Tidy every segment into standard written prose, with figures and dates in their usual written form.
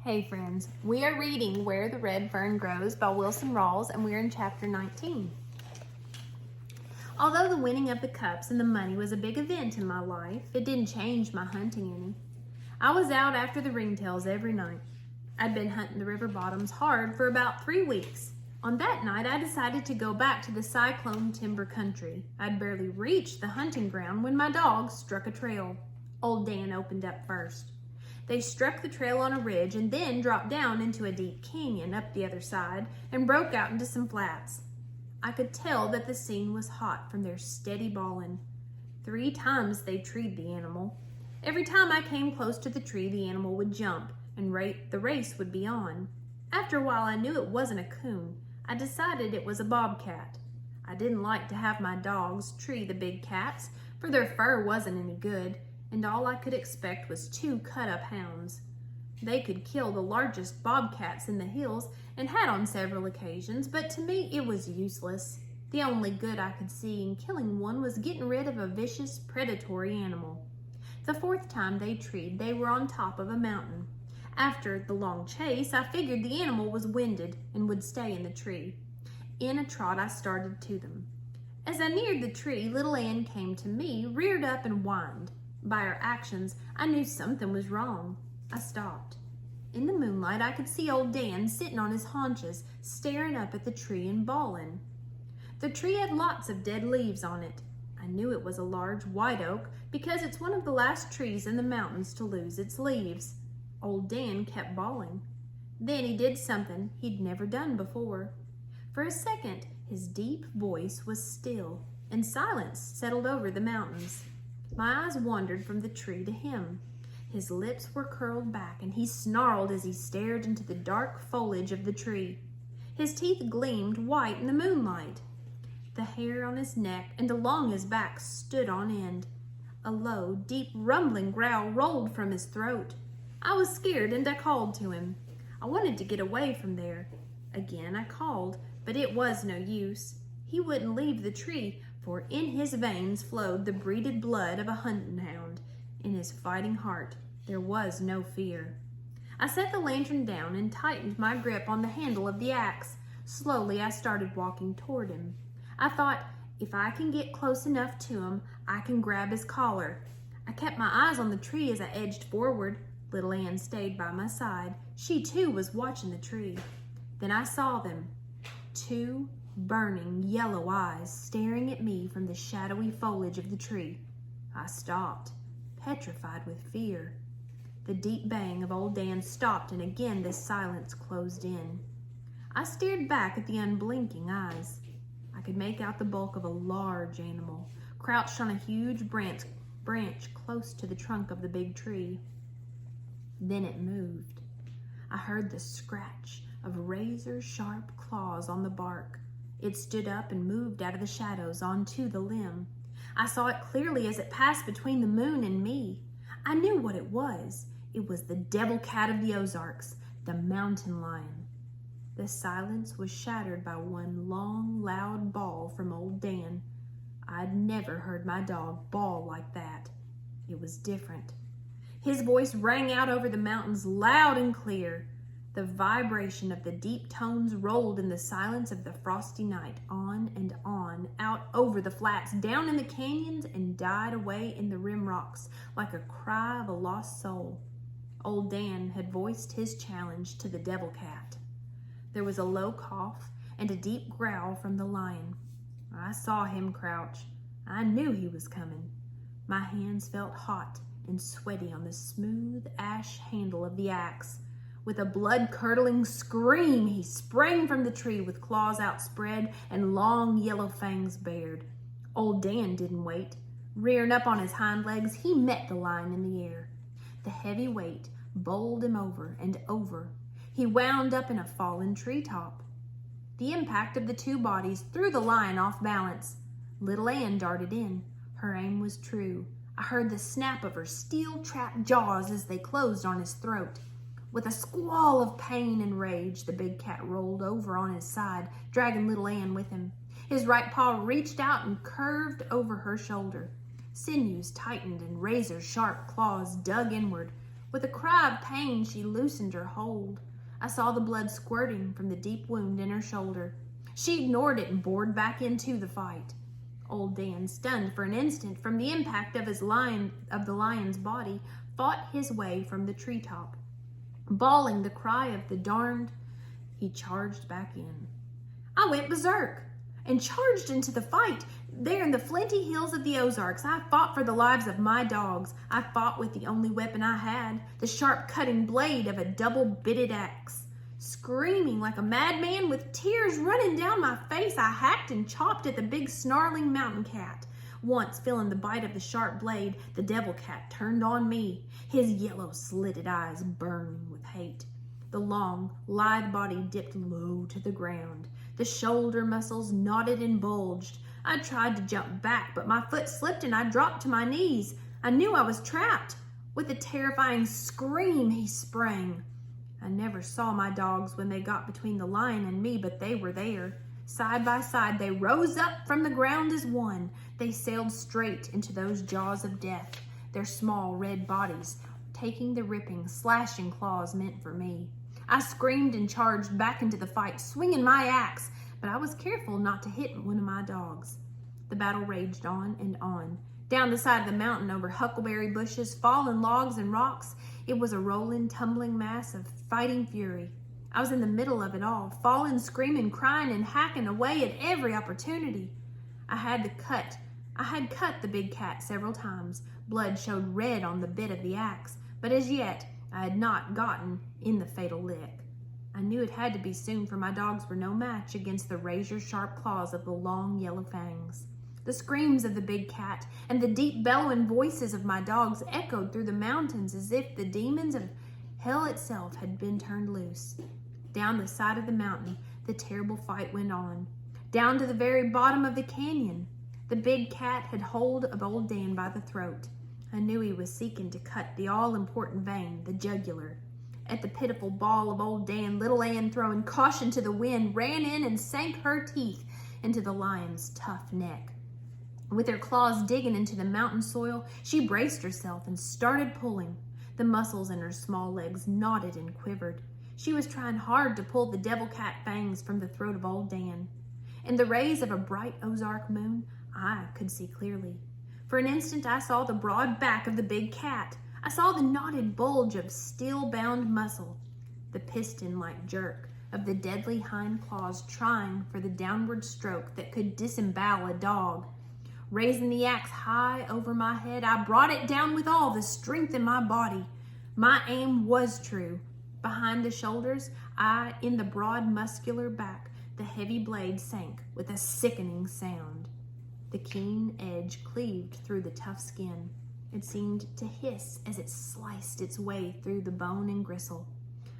Hey friends, we are reading Where the Red Fern Grows by Wilson Rawls, and we're in chapter 19. Although the winning of the cups and the money was a big event in my life, it didn't change my hunting any. I was out after the ringtails every night. I'd been hunting the river bottoms hard for about 3 weeks. On that night, I decided to go back to the cyclone timber country. I'd barely reached the hunting ground when my dogs struck a trail. Old Dan opened up first. They struck the trail on a ridge and then dropped down into a deep canyon up the other side and broke out into some flats. I could tell that the scene was hot from their steady bawling. 3 times they treed the animal. Every time I came close to the tree, the animal would jump and the race would be on. After a while, I knew it wasn't a coon. I decided it was a bobcat. I didn't like to have my dogs tree the big cats, for their fur wasn't any good, and all I could expect was 2 cut-up hounds. They could kill the largest bobcats in the hills and had on several occasions, but to me it was useless. The only good I could see in killing one was getting rid of a vicious, predatory animal. The 4th time they treed, they were on top of a mountain. After the long chase, I figured the animal was winded and would stay in the tree. In a trot, I started to them. As I neared the tree, little Ann came to me, reared up and whined. By her actions, I knew something was wrong. I stopped. In the moonlight, I could see old Dan sitting on his haunches, staring up at the tree and bawling. The tree had lots of dead leaves on it. I knew it was a large white oak because it's one of the last trees in the mountains to lose its leaves. Old Dan kept bawling. Then he did something he'd never done before. For a second, his deep voice was still, and silence settled over the mountains. My eyes wandered from the tree to him. His lips were curled back, and he snarled as he stared into the dark foliage of the tree. His teeth gleamed white in the moonlight. The hair on his neck and along his back stood on end. A low, deep, rumbling growl rolled from his throat. I was scared, and I called to him. I wanted to get away from there. Again I called, but it was no use. He wouldn't leave the tree, for in his veins flowed the breeded blood of a hunting hound. In his fighting heart, there was no fear. I set the lantern down and tightened my grip on the handle of the axe. Slowly, I started walking toward him. I thought, if I can get close enough to him, I can grab his collar. I kept my eyes on the tree as I edged forward. Little Ann stayed by my side. She too was watching the tree. Then I saw them. 2 burning yellow eyes staring at me from the shadowy foliage of the tree. I stopped, petrified with fear. The deep bang of old Dan stopped, and again the silence closed in. I stared back at the unblinking eyes. I could make out the bulk of a large animal, crouched on a huge branch close to the trunk of the big tree. Then it moved. I heard the scratch of razor-sharp claws on the bark. It stood up and moved out of the shadows onto the limb. I saw it clearly as it passed between the moon and me. I knew what it was. It was the devil cat of the Ozarks, the mountain lion. The silence was shattered by one long, loud bawl from old Dan. I'd never heard my dog bawl like that. It was different. His voice rang out over the mountains loud and clear. The vibration of the deep tones rolled in the silence of the frosty night, on, out over the flats, down in the canyons, and died away in the rim rocks like a cry of a lost soul. Old Dan had voiced his challenge to the devil cat. There was a low cough and a deep growl from the lion. I saw him crouch. I knew he was coming. My hands felt hot and sweaty on the smooth ash handle of the axe. With a blood-curdling scream, he sprang from the tree with claws outspread and long yellow fangs bared. Old Dan didn't wait. Rearing up on his hind legs, he met the lion in the air. The heavy weight bowled him over and over. He wound up in a fallen treetop. The impact of the 2 bodies threw the lion off balance. Little Ann darted in. Her aim was true. I heard the snap of her steel-trapped jaws as they closed on his throat. With a squall of pain and rage, the big cat rolled over on his side, dragging little Ann with him. His right paw reached out and curved over her shoulder. Sinews tightened and razor-sharp claws dug inward. With a cry of pain, she loosened her hold. I saw the blood squirting from the deep wound in her shoulder. She ignored it and bored back into the fight. Old Dan, stunned for an instant from the impact of the lion's body, fought his way from the treetop. Bawling the cry of the darned, he charged back in. I went berserk and charged into the fight. There in the flinty hills of the Ozarks, I fought for the lives of my dogs. I fought with the only weapon I had, the sharp cutting blade of a double-bitted axe. Screaming like a madman with tears running down my face, I hacked and chopped at the big snarling mountain cat. Once, feeling the bite of the sharp blade, the devil cat turned on me, his yellow slitted eyes burning with hate. The long, lithe body dipped low to the ground. The shoulder muscles knotted and bulged. I tried to jump back, but my foot slipped and I dropped to my knees. I knew I was trapped. With a terrifying scream, he sprang. I never saw my dogs when they got between the lion and me, but they were there. Side by side, they rose up from the ground as one. They sailed straight into those jaws of death, their small red bodies taking the ripping, slashing claws meant for me. I screamed and charged back into the fight, swinging my axe, but I was careful not to hit one of my dogs. The battle raged on and on. Down the side of the mountain, over huckleberry bushes, fallen logs and rocks, it was a rolling, tumbling mass of fighting fury. I was in the middle of it all, falling, screaming, crying, and hacking away at every opportunity. I had cut the big cat several times. Blood showed red on the bit of the axe, but as yet I had not gotten in the fatal lick. I knew it had to be soon, for my dogs were no match against the razor-sharp claws of the long yellow fangs. The screams of the big cat and the deep bellowing voices of my dogs echoed through the mountains as if the demons of hell itself had been turned loose. Down the side of the mountain, the terrible fight went on. Down to the very bottom of the canyon, the big cat had hold of old Dan by the throat. I knew he was seeking to cut the all-important vein, the jugular. At the pitiful bawl of old Dan, little Ann, throwing caution to the wind, ran in and sank her teeth into the lion's tough neck. With her claws digging into the mountain soil, she braced herself and started pulling. The muscles in her small legs knotted and quivered. She was trying hard to pull the devil cat fangs from the throat of old Dan. In the rays of a bright Ozark moon, I could see clearly. For an instant, I saw the broad back of the big cat. I saw the knotted bulge of steel-bound muscle, the piston-like jerk of the deadly hind claws trying for the downward stroke that could disembowel a dog. Raising the axe high over my head, I brought it down with all the strength in my body. My aim was true. Behind the shoulders, in the broad muscular back, the heavy blade sank with a sickening sound. The keen edge cleaved through the tough skin. It seemed to hiss as it sliced its way through the bone and gristle.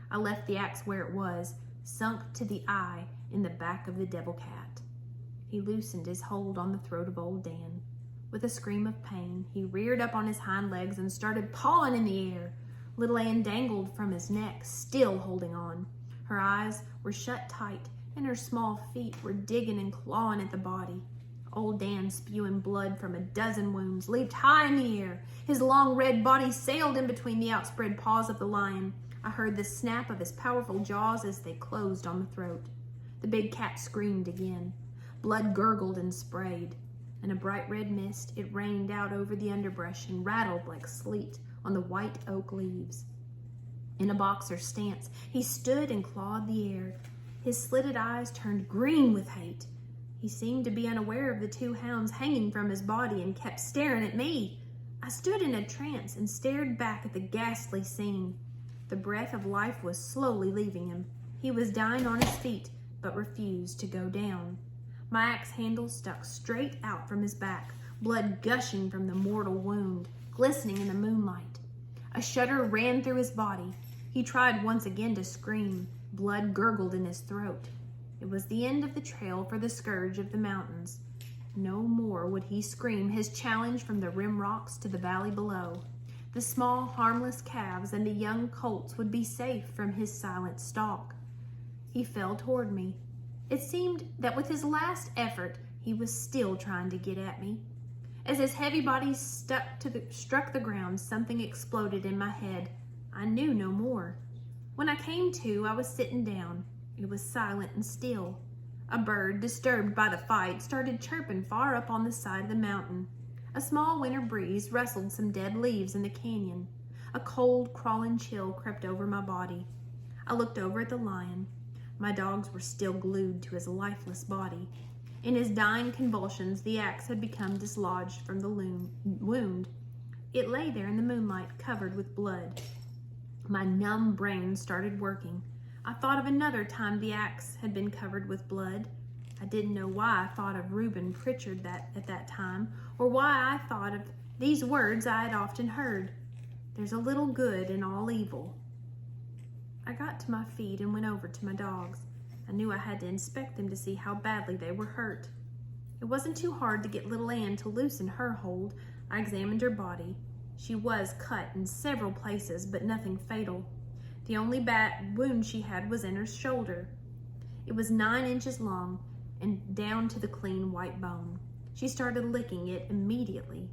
I left the axe where it was, sunk to the eye in the back of the devil cat. He loosened his hold on the throat of old Dan. With a scream of pain, he reared up on his hind legs and started pawing in the air. Little Ann dangled from his neck, still holding on. Her eyes were shut tight, and her small feet were digging and clawing at the body. Old Dan, spewing blood from a dozen wounds, leaped high in the air. His long red body sailed in between the outspread paws of the lion. I heard the snap of his powerful jaws as they closed on the throat. The big cat screamed again. Blood gurgled and sprayed. In a bright red mist, it rained out over the underbrush and rattled like sleet on the white oak leaves. In a boxer stance, he stood and clawed the air. His slitted eyes turned green with hate. He seemed to be unaware of the two hounds hanging from his body and kept staring at me. I stood in a trance and stared back at the ghastly scene. The breath of life was slowly leaving him. He was dying on his feet, but refused to go down. My axe handle stuck straight out from his back, blood gushing from the mortal wound, glistening in the moonlight. A shudder ran through his body. He tried once again to scream. Blood gurgled in his throat. It was the end of the trail for the scourge of the mountains. No more would he scream his challenge from the rim rocks to the valley below. The small, harmless calves and the young colts would be safe from his silent stalk. He fell toward me. It seemed that with his last effort, he was still trying to get at me. As his heavy body struck the ground, something exploded in my head. I knew no more. When I came to, I was sitting down. It was silent and still. A bird, disturbed by the fight, started chirping far up on the side of the mountain. A small winter breeze rustled some dead leaves in the canyon. A cold, crawling chill crept over my body. I looked over at the lion. My dogs were still glued to his lifeless body. In his dying convulsions, the axe had become dislodged from the wound. It lay there in the moonlight, covered with blood. My numb brain started working. I thought of another time the axe had been covered with blood. I didn't know why I thought of Reuben Pritchard at that time, or why I thought of these words I had often heard. There's a little good in all evil. I got to my feet and went over to my dogs. I knew I had to inspect them to see how badly they were hurt. It wasn't too hard to get little Ann to loosen her hold. I examined her body. She was cut in several places, but nothing fatal. The only bad wound she had was in her shoulder. It was 9 inches long and down to the clean white bone. She started licking it immediately.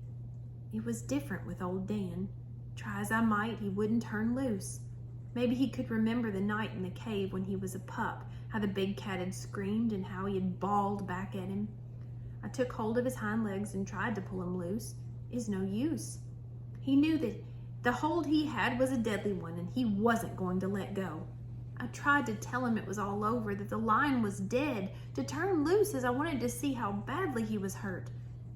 It was different with old Dan. Try as I might, he wouldn't turn loose. Maybe he could remember the night in the cave when he was a pup, how the big cat had screamed and how he had bawled back at him. I took hold of his hind legs and tried to pull him loose. It's no use. He knew that the hold he had was a deadly one and he wasn't going to let go. I tried to tell him it was all over, that the lion was dead, to turn loose as I wanted to see how badly he was hurt.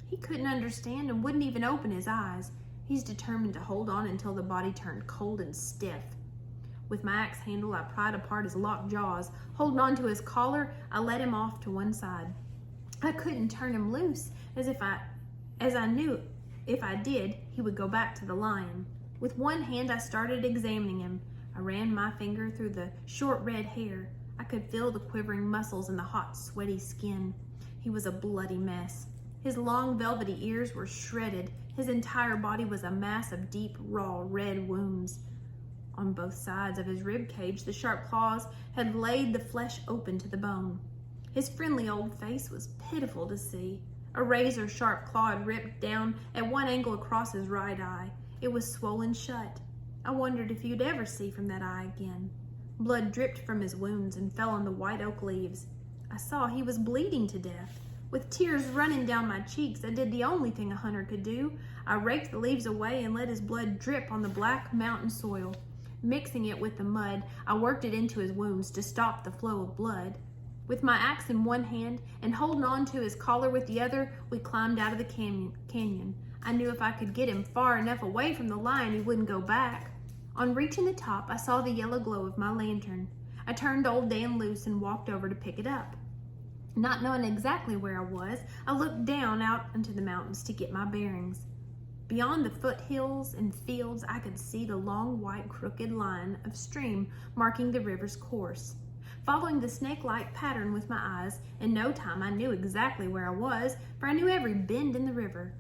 He couldn't understand and wouldn't even open his eyes. He's determined to hold on until the body turned cold and stiff. With my axe handle, I pried apart his locked jaws. Holding on to his collar, I let him off to one side. I couldn't turn him loose, as I knew if I did, he would go back to the lion. With one hand, I started examining him. I ran my finger through the short red hair. I could feel the quivering muscles and the hot, sweaty skin. He was a bloody mess. His long, velvety ears were shredded. His entire body was a mass of deep, raw, red wounds. On both sides of his rib cage, the sharp claws had laid the flesh open to the bone. His friendly old face was pitiful to see. A razor-sharp claw had ripped down at one angle across his right eye. It was swollen shut. I wondered if you'd ever see from that eye again. Blood dripped from his wounds and fell on the white oak leaves. I saw he was bleeding to death. With tears running down my cheeks, I did the only thing a hunter could do. I raked the leaves away and let his blood drip on the black mountain soil. Mixing it with the mud, I worked it into his wounds to stop the flow of blood. With my axe in one hand and holding on to his collar with the other, we climbed out of the canyon. I knew if I could get him far enough away from the lion, he wouldn't go back. On reaching the top, I saw the yellow glow of my lantern. I turned old Dan loose and walked over to pick it up. Not knowing exactly where I was, I looked down out into the mountains to get my bearings. Beyond the foothills and fields, I could see the long, white, crooked line of stream marking the river's course. Following the snake-like pattern with my eyes, in no time I knew exactly where I was, for I knew every bend in the river.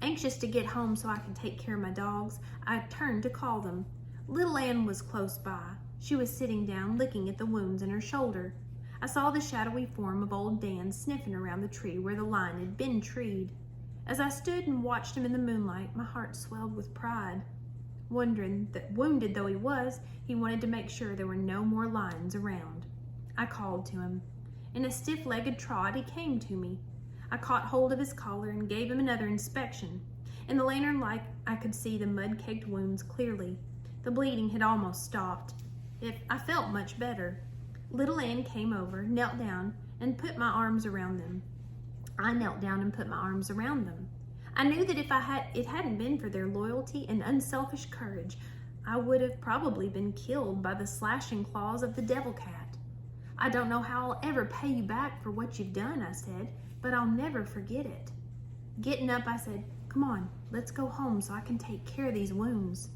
Anxious to get home so I could take care of my dogs, I turned to call them. Little Ann was close by. She was sitting down, licking at the wounds in her shoulder. I saw the shadowy form of old Dan sniffing around the tree where the lion had been treed. As I stood and watched him in the moonlight, my heart swelled with pride. Wondering that, wounded though he was, he wanted to make sure there were no more lions around. I called to him. In a stiff-legged trot, he came to me. I caught hold of his collar and gave him another inspection. In the lantern light, I could see the mud-caked wounds clearly. The bleeding had almost stopped. I felt much better. Little Ann came over, knelt down, and put my arms around them. I knelt down and put my arms around them. I knew that if it hadn't been for their loyalty and unselfish courage, I would have probably been killed by the slashing claws of the devil cat. I don't know how I'll ever pay you back for what you've done, I said, but I'll never forget it. Getting up, I said, "Come on, let's go home so I can take care of these wounds."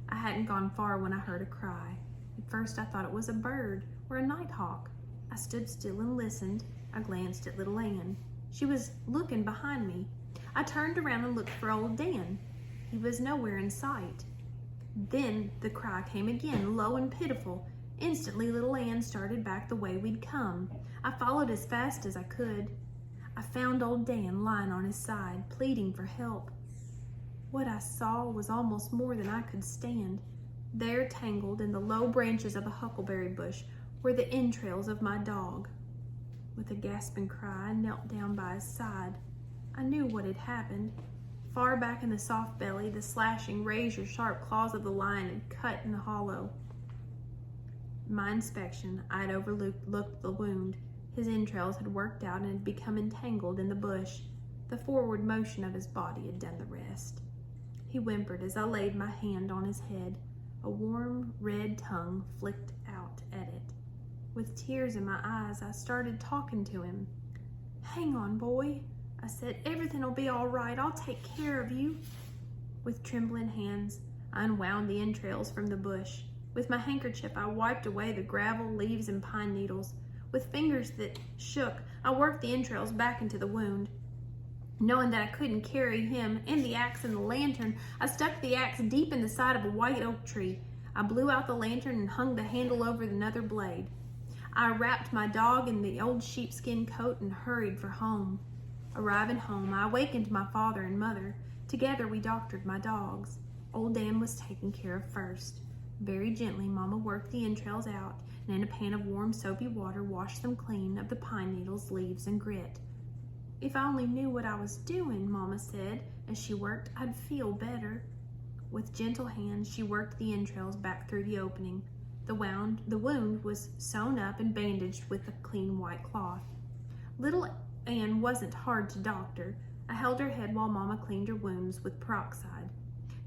I hadn't gone far when I heard a cry. At first I thought it was a bird or a nighthawk. I stood still and listened. I glanced at little Ann. She was looking behind me. I turned around and looked for old Dan. He was nowhere in sight. Then the cry came again, low and pitiful. Instantly, little Ann started back the way we'd come. I followed as fast as I could. I found old Dan lying on his side, pleading for help. What I saw was almost more than I could stand. There, tangled in the low branches of a huckleberry bush, were the entrails of my dog. With a gasping cry, I knelt down by his side. I knew what had happened. Far back in the soft belly, the slashing, razor-sharp claws of the lion had cut in the hollow. In my inspection, I had overlooked the wound. His entrails had worked out and had become entangled in the bush. The forward motion of his body had done the rest. He whimpered as I laid my hand on his head. A warm, red tongue flicked out at it. With tears in my eyes, I started talking to him. "Hang on, boy," I said. "Everything'll be all right. I'll take care of you." With trembling hands, I unwound the entrails from the bush. With my handkerchief, I wiped away the gravel, leaves, and pine needles. With fingers that shook, I worked the entrails back into the wound. Knowing that I couldn't carry him and the axe and the lantern, I stuck the axe deep in the side of a white oak tree. I blew out the lantern and hung the handle over another blade. I wrapped my dog in the old sheepskin coat and hurried for home. Arriving home, I awakened my father and mother. Together we doctored my dogs. Old Dan was taken care of first. Very gently, Mama worked the entrails out, and in a pan of warm, soapy water washed them clean of the pine needles, leaves, and grit. "If I only knew what I was doing," Mama said as she worked, "I'd feel better." With gentle hands, she worked the entrails back through the opening. The wound was sewn up and bandaged with a clean white cloth. Little Anne wasn't hard to doctor. I held her head while Mama cleaned her wounds with peroxide.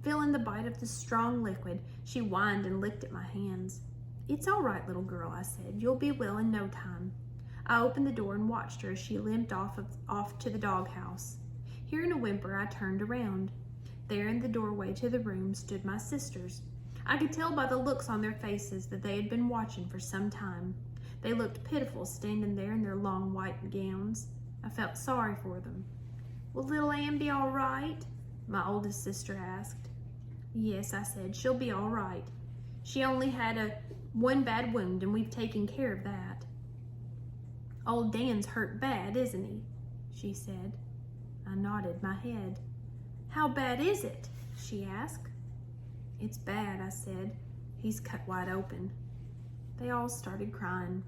Feeling the bite of the strong liquid, she whined and licked at my hands. "It's all right, little girl," I said. "You'll be well in no time." I opened the door and watched her as she limped off to the doghouse. Hearing a whimper, I turned around. There in the doorway to the room stood my sisters. I could tell by the looks on their faces that they had been watching for some time. They looked pitiful standing there in their long white gowns. I felt sorry for them. "Will little Anne be all right?" my oldest sister asked. "Yes," I said, "she'll be all right. She only had one bad wound and we've taken care of that." "Old Dan's hurt bad, isn't he?" she said. I nodded my head. "How bad is it?" she asked. "It's bad," I said. "He's cut wide open." They all started crying.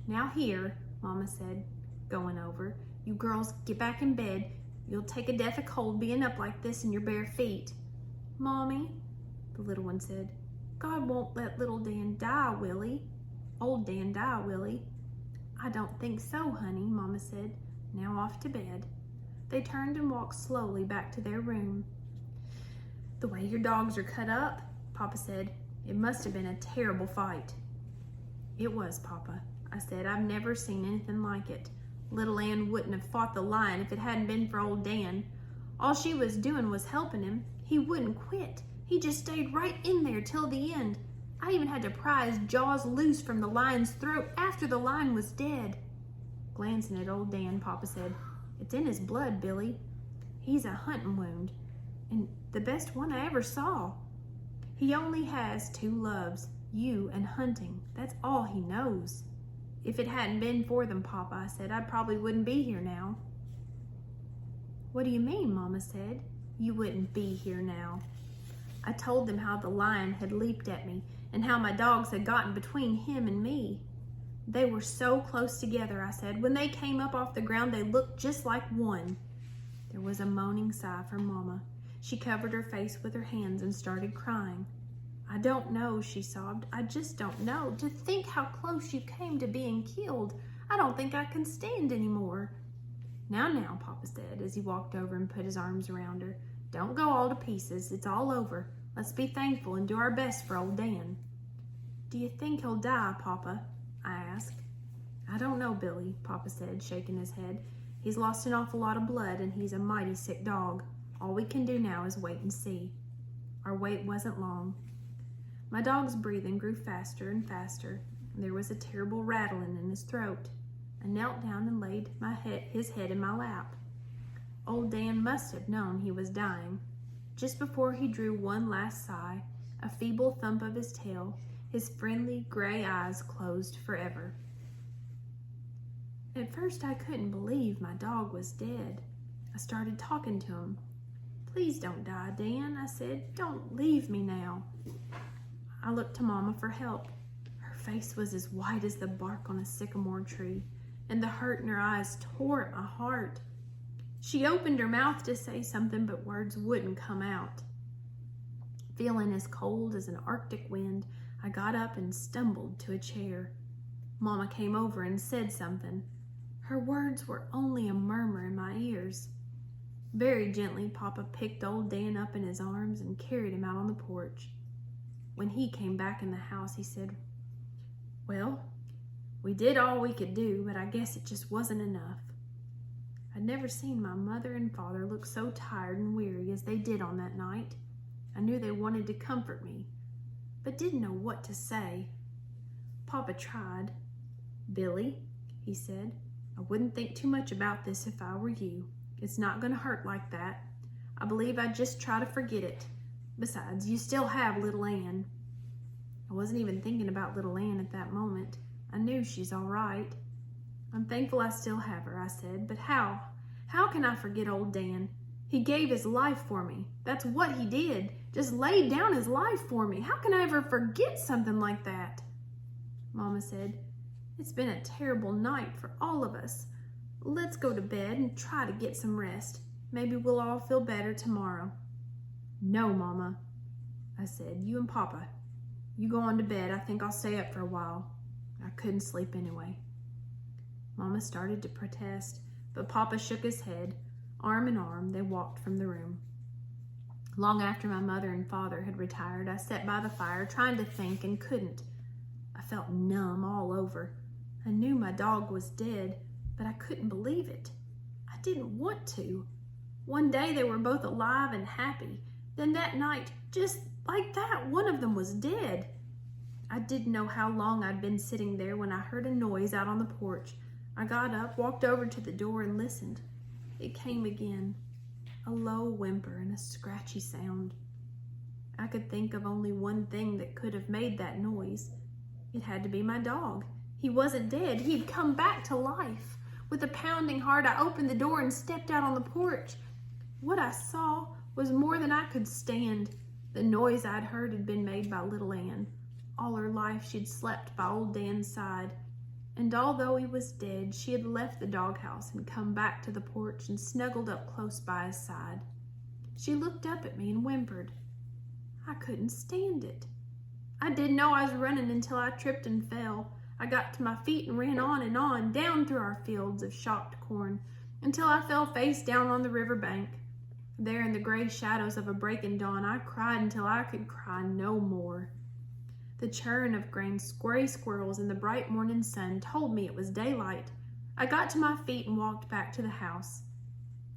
"Now here," Mama said, going over. "You girls get back in bed. You'll take a death of cold being up like this in your bare feet." "Mommy," the little one said, "God won't let little Dan die, will he? Old Dan die, will he?" "I don't think so, honey," Mama said. "Now off to bed." They turned and walked slowly back to their room. "The way your dogs are cut up," Papa said, "it must have been a terrible fight." "It was, Papa," I said. "I've never seen anything like it. Little Anne wouldn't have fought the lion if it hadn't been for old Dan. All she was doing was helping him. He wouldn't quit. He just stayed right in there till the end. I even had to pry his jaws loose from the lion's throat after the lion was dead." Glancing at old Dan, Papa said, "It's in his blood, Billy. He's a hunting wound, and the best one I ever saw. He only has two loves, you and hunting. That's all he knows. If it hadn't been for them, Papa," I said, "I probably wouldn't be here now." "What do you mean?" Mama said. "You wouldn't be here now." I told them how the lion had leaped at me and how my dogs had gotten between him and me. "They were so close together," I said. "When they came up off the ground, they looked just like one." There was a moaning sigh from Mama. She covered her face with her hands and started crying. "I don't know," she sobbed. "I just don't know. To think how close you came to being killed. I don't think I can stand anymore." Now, Papa said as he walked over and put his arms around her. "Don't go all to pieces. It's all over. Let's be thankful and do our best for old Dan." "Do you think he'll die, Papa?" I asked. "I don't know, Billy," Papa said, shaking his head. "He's lost an awful lot of blood and he's a mighty sick dog. All we can do now is wait and see." Our wait wasn't long. My dog's breathing grew faster and faster, and there was a terrible rattling in his throat. I knelt down and laid his head in my lap. Old Dan must have known he was dying. Just before he drew one last sigh, a feeble thump of his tail, his friendly gray eyes closed forever. At first I couldn't believe my dog was dead. I started talking to him. "Please don't die, Dan," I said. "Don't leave me now." I looked to Mama for help. Her face was as white as the bark on a sycamore tree, and the hurt in her eyes tore at my heart. She opened her mouth to say something, but words wouldn't come out. Feeling as cold as an Arctic wind, I got up and stumbled to a chair. Mama came over and said something. Her words were only a murmur in my ears. Very gently, Papa picked old Dan up in his arms and carried him out on the porch. When he came back in the house, he said, "Well, we did all we could do, but I guess it just wasn't enough." I'd never seen my mother and father look so tired and weary as they did on that night. I knew they wanted to comfort me, but didn't know what to say. Papa tried. "Billy," he said, "I wouldn't think too much about this if I were you. It's not going to hurt like that. I believe I'd just try to forget it. Besides, you still have little Ann." I wasn't even thinking about little Ann at that moment. I knew she's all right. "I'm thankful I still have her," I said, "but how? How can I forget old Dan? He gave his life for me. That's what he did. Just laid down his life for me. How can I ever forget something like that?" Mama said, "It's been a terrible night for all of us. Let's go to bed and try to get some rest. Maybe we'll all feel better tomorrow." "No, Mama," I said. "You and Papa. You go on to bed. I think I'll stay up for a while. I couldn't sleep anyway." Mama started to protest, but Papa shook his head. Arm in arm, they walked from the room. Long after my mother and father had retired, I sat by the fire trying to think and couldn't. I felt numb all over. I knew my dog was dead, but I couldn't believe it. I didn't want to. One day they were both alive and happy. Then that night, just like that, one of them was dead. I didn't know how long I'd been sitting there when I heard a noise out on the porch. I got up, walked over to the door, and listened. It came again, a low whimper and a scratchy sound. I could think of only one thing that could have made that noise. It had to be my dog. He wasn't dead. He'd come back to life. With a pounding heart, I opened the door and stepped out on the porch. What I saw was more than I could stand. The noise I'd heard had been made by little Ann. All her life she'd slept by old Dan's side. And although he was dead, she had left the doghouse and come back to the porch and snuggled up close by his side. She looked up at me and whimpered. I couldn't stand it. I didn't know I was running until I tripped and fell. I got to my feet and ran on, down through our fields of shocked corn, until I fell face down on the river bank. There in the gray shadows of a breaking dawn, I cried until I could cry no more. The churn of gray squirrels in the bright morning sun told me it was daylight. I got to my feet and walked back to the house.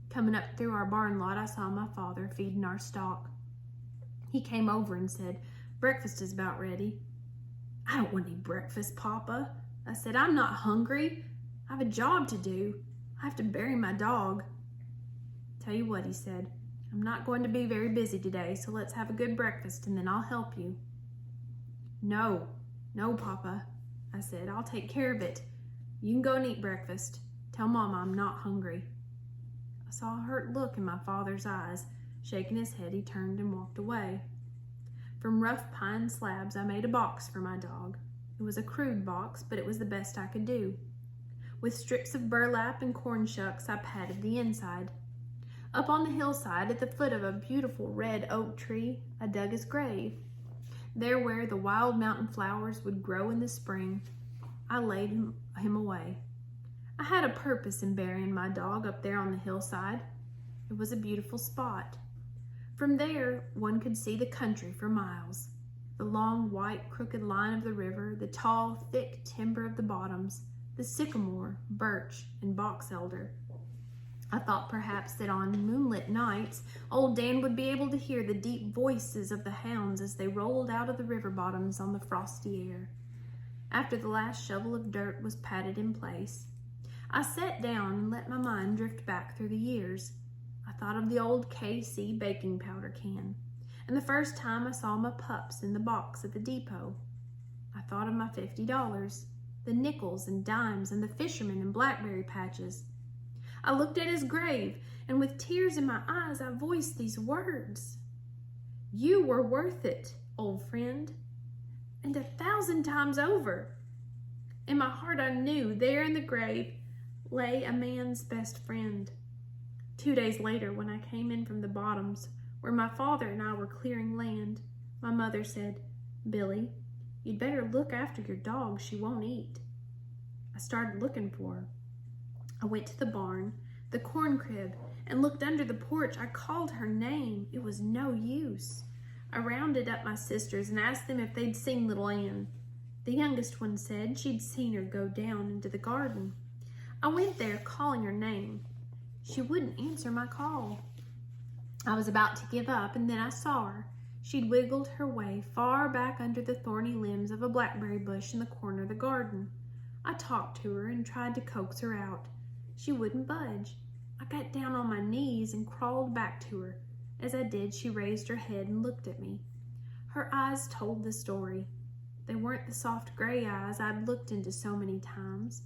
Coming up through our barn lot, I saw my father feeding our stock. He came over and said, "Breakfast is about ready." "I don't want any breakfast, Papa," I said. "I'm not hungry. I have a job to do. I have to bury my dog." "Tell you what," he said, "I'm not going to be very busy today, so let's have a good breakfast and then I'll help you." No, Papa," I said. "I'll take care of it. You can go and eat breakfast. Tell Mama I'm not hungry." I saw a hurt look in my father's eyes. Shaking his head, he turned and walked away. From rough pine slabs, I made a box for my dog. It was a crude box, but it was the best I could do. With strips of burlap and corn shucks, I padded the inside. Up on the hillside, at the foot of a beautiful red oak tree, I dug his grave. There where the wild mountain flowers would grow in the spring, I laid him away. I had a purpose in burying my dog up there on the hillside. It was a beautiful spot. From there, one could see the country for miles. The long, white, crooked line of the river, the tall, thick timber of the bottoms, the sycamore, birch, and box elder. I thought perhaps that on moonlit nights, old Dan would be able to hear the deep voices of the hounds as they rolled out of the river bottoms on the frosty air. After the last shovel of dirt was patted in place, I sat down and let my mind drift back through the years. I thought of the old KC baking powder can, and the first time I saw my pups in the box at the depot. I thought of my $50, the nickels and dimes, and the fishermen and blackberry patches. I looked at his grave, and with tears in my eyes, I voiced these words. "You were worth it, old friend." and 1,000 times over. In my heart, I knew there in the grave lay a man's best friend. 2 days later, when I came in from the bottoms, where my father and I were clearing land, my mother said, "Billy, you'd better look after your dog. She won't eat." I started looking for her. I went to the barn, the corn crib, and looked under the porch. I called her name. It was no use. I rounded up my sisters and asked them if they'd seen little Ann. The youngest one said she'd seen her go down into the garden. I went there calling her name. She wouldn't answer my call. I was about to give up, and then I saw her. She'd wiggled her way far back under the thorny limbs of a blackberry bush in the corner of the garden. I talked to her and tried to coax her out. She wouldn't budge. I got down on my knees and crawled back to her. As I did, she raised her head and looked at me. Her eyes told the story. They weren't the soft gray eyes I'd looked into so many times.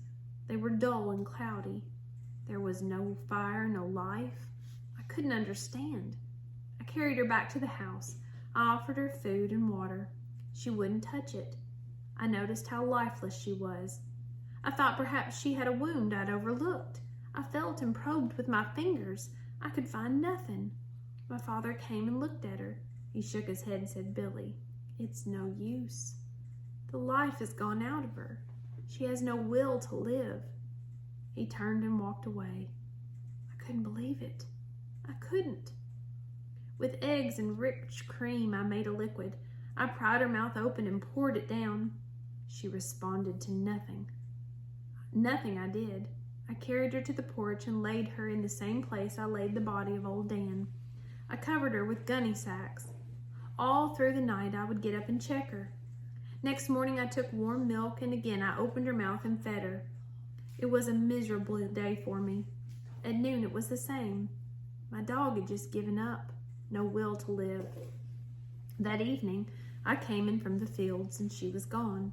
They were dull and cloudy. There was no fire, no life. I couldn't understand. I carried her back to the house. I offered her food and water. She wouldn't touch it. I noticed how lifeless she was. I thought perhaps she had a wound I'd overlooked. I felt and probed with my fingers. I could find nothing. My father came and looked at her. He shook his head and said, "Billy, it's no use. The life has gone out of her. She has no will to live." He turned and walked away. I couldn't believe it. I couldn't. With eggs and rich cream, I made a liquid. I pried her mouth open and poured it down. She responded to nothing. Nothing I did. I carried her to the porch and laid her in the same place I laid the body of old Dan. I covered her with gunny sacks. All through the night I would get up and check her. Next morning I took warm milk, and again I opened her mouth and fed her. It was a miserable day for me. At noon it was the same. My dog had just given up, no will to live. That evening I came in from the fields and she was gone.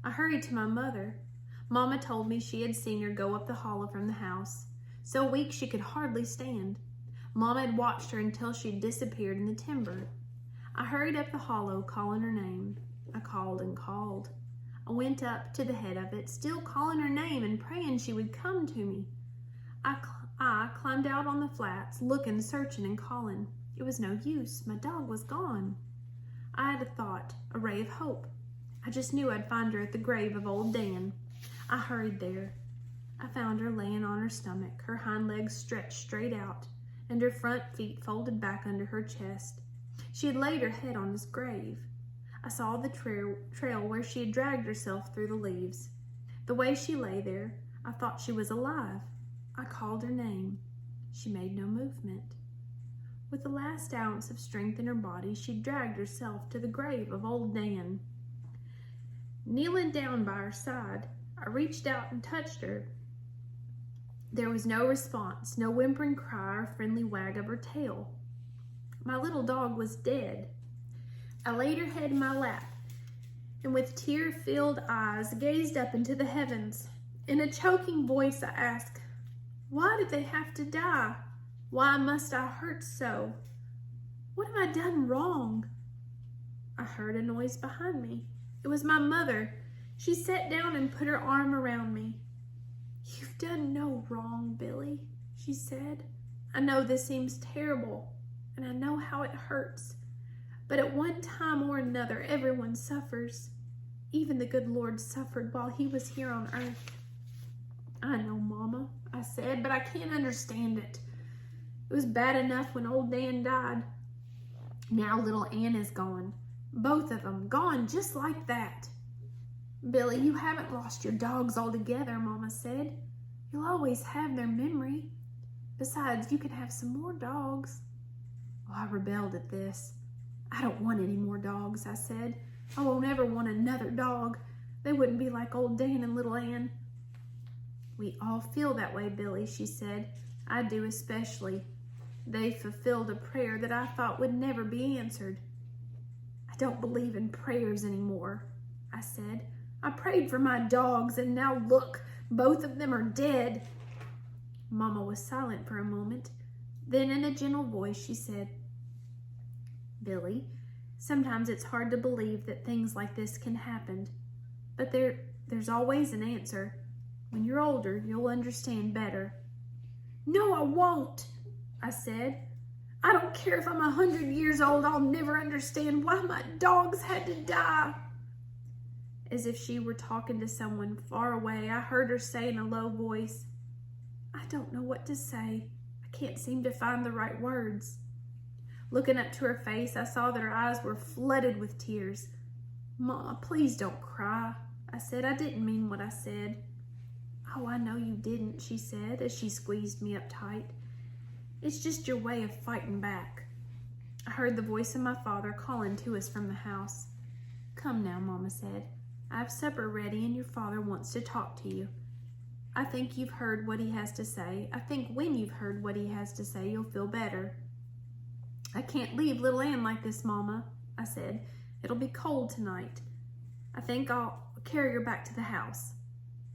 I hurried to my mother. Mama told me she had seen her go up the hollow from the house. So weak she could hardly stand. Mama had watched her until she'd disappeared in the timber. I hurried up the hollow, calling her name. I called and called. I went up to the head of it, still calling her name and praying she would come to me. I climbed out on the flats, looking, searching, and calling. It was no use. My dog was gone. I had a thought, a ray of hope. I just knew I'd find her at the grave of old Dan. I hurried there. I found her laying on her stomach, her hind legs stretched straight out, and her front feet folded back under her chest. She had laid her head on his grave. I saw the trail where she had dragged herself through the leaves. The way she lay there, I thought she was alive. I called her name. She made no movement. With the last ounce of strength in her body, she dragged herself to the grave of old Dan. Kneeling down by her side, I reached out and touched her. There was no response, no whimpering cry or friendly wag of her tail. My little dog was dead. I laid her head in my lap, and with tear-filled eyes gazed up into the heavens. In a choking voice I asked, "Why did they have to die? Why must I hurt so? What have I done wrong?" I heard a noise behind me. It was my mother. She sat down and put her arm around me. "You've done no wrong, Billy," she said. "I know this seems terrible, and I know how it hurts. But at one time or another, everyone suffers. Even the good Lord suffered while he was here on earth." "I know, Mama," I said, "but I can't understand it. It was bad enough when old Dan died. Now little Ann is gone. Both of them gone just like that." "Billy, you haven't lost your dogs altogether," Mama said. "You'll always have their memory. Besides, you can have some more dogs." Oh, I rebelled at this. "I don't want any more dogs," I said. "I won't ever want another dog. They wouldn't be like old Dan and little Ann." "We all feel that way, Billy," she said. "I do especially. They fulfilled a prayer that I thought would never be answered." "I don't believe in prayers anymore," I said. "I prayed for my dogs, and now look, both of them are dead." Mama was silent for a moment. Then in a gentle voice she said, "Billy, Sometimes it's hard to believe that things like this can happen, but there's always an answer. When you're older, you'll understand better." "No, I won't," I said. "I don't care if I'm 100 years old, I'll never understand why my dogs had to die." As if she were talking to someone far away, I heard her say in a low voice, "I don't know what to say. I can't seem to find the right words." Looking up to her face, I saw that her eyes were flooded with tears. "Ma, please don't cry," I said. "I didn't mean what I said." "Oh, I know you didn't," she said as she squeezed me up tight. "It's just your way of fighting back." I heard the voice of my father calling to us from the house. "Come now," Mama said. "I have supper ready and your father wants to talk to you. I think you've heard what he has to say. I think when you've heard what he has to say, you'll feel better." "I can't leave little Ann like this, Mama," I said. "It'll be cold tonight. I think I'll carry her back to the house."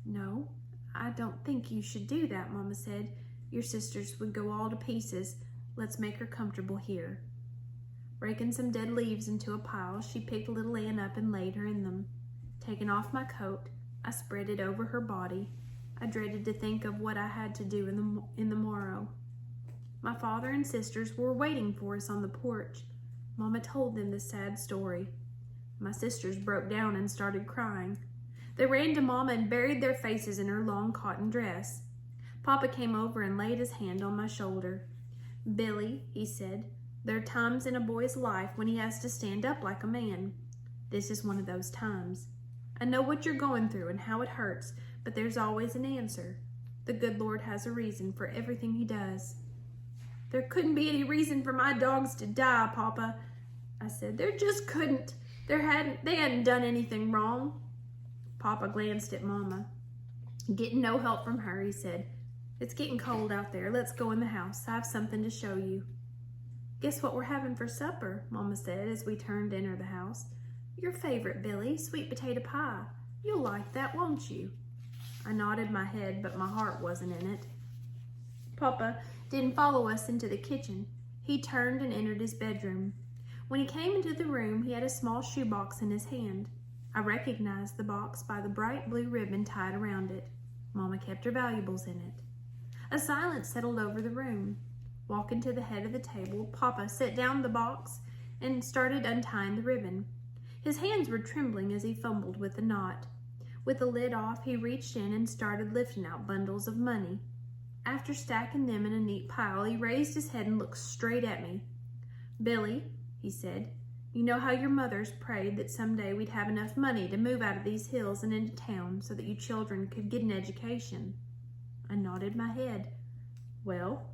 "No, I don't think you should do that," Mama said. "Your sisters would go all to pieces. Let's make her comfortable here." Raking some dead leaves into a pile, she picked little Ann up and laid her in them. Taking off my coat, I spread it over her body. I dreaded to think of what I had to do in the morrow. My father and sisters were waiting for us on the porch. Mama told them the sad story. My sisters broke down and started crying. They ran to Mama and buried their faces in her long cotton dress. Papa came over and laid his hand on my shoulder. "Billy," he said, "there are times in a boy's life when he has to stand up like a man. This is one of those times. I know what you're going through and how it hurts, but there's always an answer. The good Lord has a reason for everything he does." "There couldn't be any reason for my dogs to die, Papa," I said. "There just couldn't. They hadn't done anything wrong." Papa glanced at Mama. Getting no help from her, he said, "It's getting cold out there. Let's go in the house. I have something to show you." "Guess what we're having for supper," Mama said as we turned to enter the house. "Your favorite, Billy, sweet potato pie. You'll like that, won't you?" I nodded my head, but my heart wasn't in it. Papa didn't follow us into the kitchen. He turned and entered his bedroom. When he came into the room, he had a small shoebox in his hand. I recognized the box by the bright blue ribbon tied around it. Mama kept her valuables in it. A silence settled over the room. Walking to the head of the table, Papa set down the box and started untying the ribbon. His hands were trembling as he fumbled with the knot. With the lid off, he reached in and started lifting out bundles of money. After stacking them in a neat pile, he raised his head and looked straight at me. "Billy," he said, "you know how your mothers prayed that someday we'd have enough money to move out of these hills and into town so that you children could get an education?" I nodded my head. "Well,"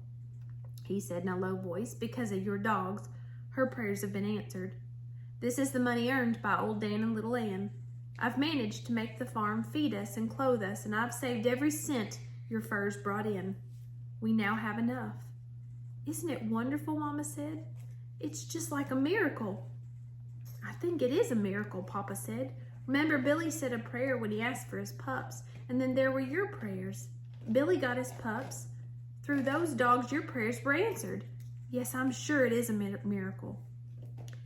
he said in a low voice, "because of your dogs, her prayers have been answered. This is the money earned by old Dan and little Ann. I've managed to make the farm feed us and clothe us, and I've saved every cent your furs brought in. We now have enough." "Isn't it wonderful?" Mama said. "It's just like a miracle." "I think it is a miracle," Papa said. "Remember, Billy said a prayer when he asked for his pups, and then there were your prayers. Billy got his pups. Through those dogs, your prayers were answered. Yes, I'm sure it is a miracle."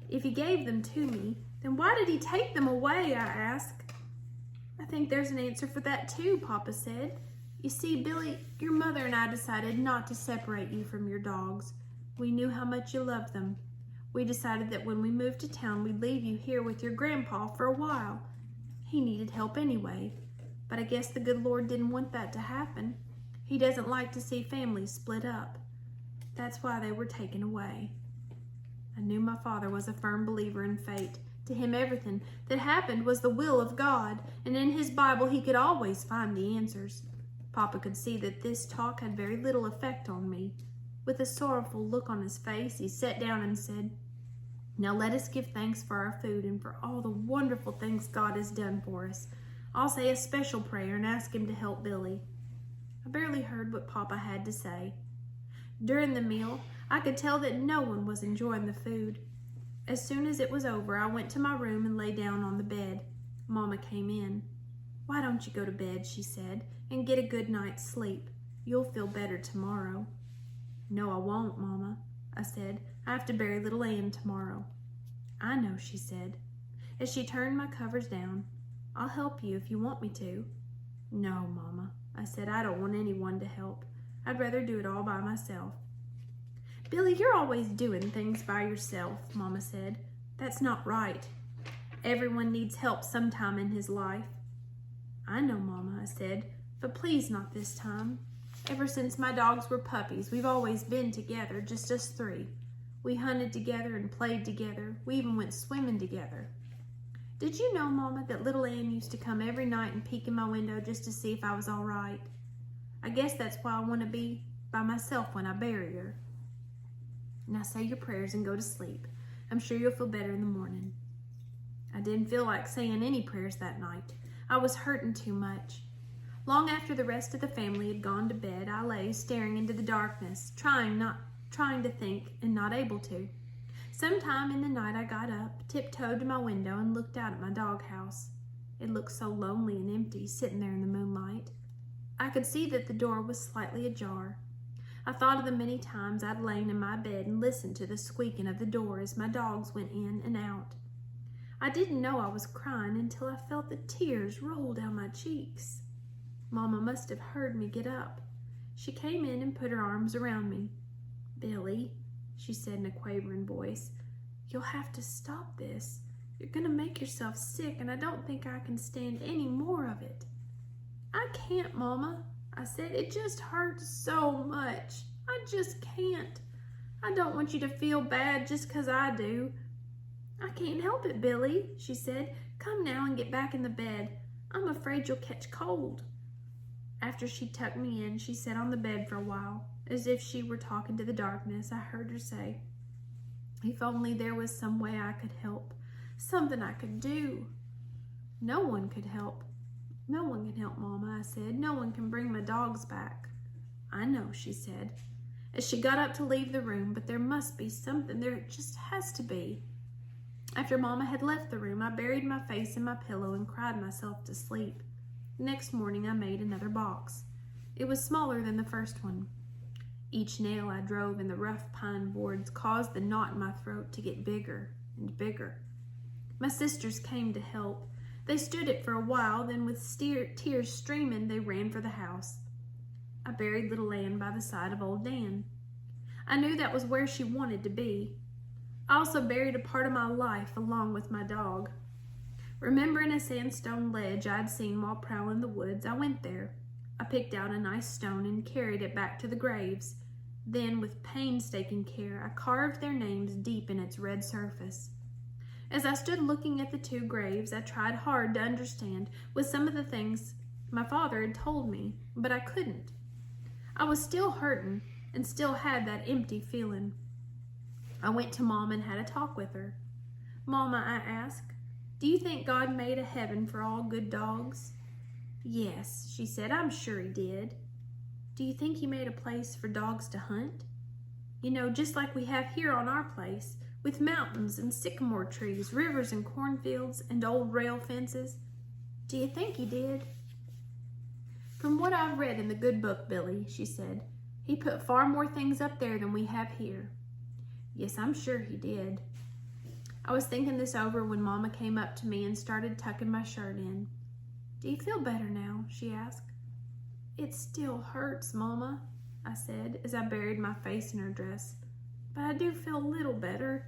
"If he gave them to me, then why did he take them away?" I asked. "I think there's an answer for that too," Papa said. "You see, Billy, your mother and I decided not to separate you from your dogs. We knew how much you loved them. We decided that when we moved to town, we'd leave you here with your grandpa for a while. He needed help anyway, but I guess the good Lord didn't want that to happen. He doesn't like to see families split up. That's why they were taken away." I knew my father was a firm believer in fate. To him, everything that happened was the will of God, and in his Bible he could always find the answers. Papa could see that this talk had very little effect on me. With a sorrowful look on his face, he sat down and said, "Now let us give thanks for our food and for all the wonderful things God has done for us. I'll say a special prayer and ask him to help Billy." I barely heard what Papa had to say. During the meal, I could tell that no one was enjoying the food. As soon as it was over, I went to my room and lay down on the bed. Mama came in. "Why don't you go to bed," she said, "and get a good night's sleep? You'll feel better tomorrow." "No, I won't, Mama," I said. "I have to bury little Ann tomorrow." I know, she said. As she turned my covers down, I'll help you if you want me to. No, Mama, I said, I don't want anyone to help. I'd rather do it all by myself. Billy, you're always doing things by yourself, Mama said. That's not right. Everyone needs help sometime in his life. I know, Mama, I said, but please not this time. Ever since my dogs were puppies, we've always been together, just us three. We hunted together and played together. We even went swimming together. Did you know, Mama, that little Ann used to come every night and peek in my window just to see if I was all right? I guess that's why I want to be by myself when I bury her. Now say your prayers and go to sleep. I'm sure you'll feel better in the morning. I didn't feel like saying any prayers that night. I was hurting too much. Long after the rest of the family had gone to bed, I lay staring into the darkness, trying to think and not able to. Sometime in the night I got up, tiptoed to my window, and looked out at my doghouse. It looked so lonely and empty, sitting there in the moonlight. I could see that the door was slightly ajar. I thought of the many times I'd lain in my bed and listened to the squeaking of the door as my dogs went in and out. I didn't know I was crying until I felt the tears roll down my cheeks. Mama must have heard me get up. She came in and put her arms around me. Billy, she said in a quavering voice, you'll have to stop this. You're going to make yourself sick, and I don't think I can stand any more of it. I can't, Mama, I said. It just hurts so much. I just can't. I don't want you to feel bad just 'cause I do. I can't help it, Billy, she said. Come now and get back in the bed. I'm afraid you'll catch cold. After she tucked me in, she sat on the bed for a while. As if she were talking to the darkness, I heard her say, if only there was some way I could help, something I could do. No one could help. No one can help, Mama, I said. No one can bring my dogs back. I know, she said, as she got up to leave the room, but there must be something. There just has to be. After Mama had left the room, I buried my face in my pillow and cried myself to sleep. Next morning, I made another box. It was smaller than the first one. Each nail I drove in the rough pine boards caused the knot in my throat to get bigger and bigger. My sisters came to help. They stood it for a while, then with tears streaming, they ran for the house. I buried little Ann by the side of old Dan. I knew that was where she wanted to be. I also buried a part of my life along with my dog. Remembering a sandstone ledge I'd seen while prowling the woods, I went there. I picked out a nice stone and carried it back to the graves. Then, with painstaking care, I carved their names deep in its red surface. As I stood looking at the two graves, I tried hard to understand with some of the things my father had told me, but I couldn't. I was still hurting and still had that empty feeling. I went to Mom and had a talk with her. Mama, I asked, do you think God made a heaven for all good dogs? Yes, she said, I'm sure he did. Do you think he made a place for dogs to hunt? You know, just like we have here on our place, with mountains and sycamore trees, rivers and cornfields, and old rail fences. Do you think he did? From what I've read in the good book, Billy, she said, he put far more things up there than we have here. Yes, I'm sure he did. I was thinking this over when Mama came up to me and started tucking my shirt in. Do you feel better now? She asked. It still hurts, Mama, I said as I buried my face in her dress. But I do feel a little better.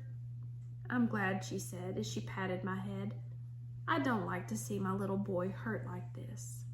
I'm glad, she said as she patted my head. I don't like to see my little boy hurt like this.